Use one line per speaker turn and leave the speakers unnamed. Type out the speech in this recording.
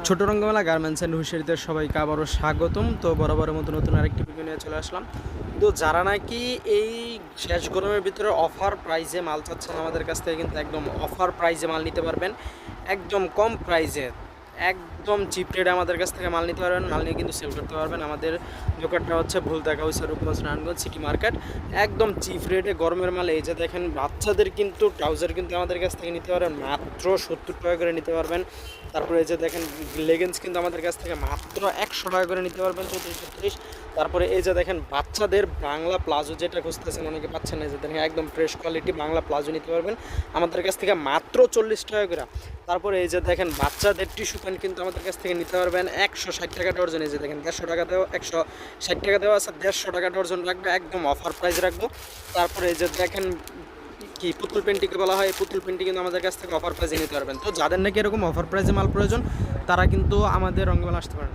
ছোট রঙ্গমেলা garments and হুশিয়ারিতে সবাইকে আবারও স্বাগতম। তো বরাবরের মতো নতুন আরেকটি ভিডিও নিয়ে চলে আসলাম। তো যারা নাকি এই শেষ গরমের ভিতরে অফার প্রাইজে মাল চাচ্ছেন আমাদের কাছ থেকে কিন্তু একদম অফার প্রাইজে মাল নিতে পারবেন, একদম কম প্রাইজে, একদম চিপ রেটে আমাদের কাছ থেকে মাল নিতে পারবেন। মাল নিয়ে কিন্তু সেল করতে পারবেন। আমাদের দোকানটা হচ্ছে Bhulta house Rupganj Narayanganj city market, একদম চিপ রেটে গরমের মাল। এই যে দেখেন বাচ্চাদের কিন্তু ট্রাউজার কিন্তু আমাদের কাছ থেকে নিতে পারবেন মাত্র 70 টাকা করে নিতে পারবেন। তারপরে এই যে দেখেন লেগিংস কিন্তু আমাদের কাছ থেকে মাত্র 100 টাকা করে নিতে পারবেন 34-36। তারপরে এই যে দেখেন বাচ্চাদের বাংলা প্লাজো যেটা খুঁজতেছেন অনেকে পাচ্ছেন না, যে দেখেন একদম ফ্রেশ কোয়ালিটি বাংলা প্লাজো নিতে পারবেন আমাদের কাছ থেকে মাত্র 40 টাকা করে। তারপরে এই যে দেখেন বাচ্চাদের টিস্যু প্যান্ট কিন্তু আমাদের কাছ থেকে নিতে পারবেন 160 টাকা ডর্জন। এই যে দেখেন 150 টাকা দেওয়া, 160 টাকা দেওয়া আছে, 150 টাকা ডর্জন রাখবো, একদম অফার প্রাইস রাখবো। তারপরে এই যে দেখেন কি পুতুল পেন্টিকে বলা হয়, পুতুল পেন্টি কিন্তু আমাদের কাছ থেকে অফার প্রাইসে নিতে পারবেন। তো যাদের নাকি এরকম অফার প্রাইসে মাল প্রয়োজন তারা কিন্তু আমাদের রঙ্গমেলা আসতে পারেন।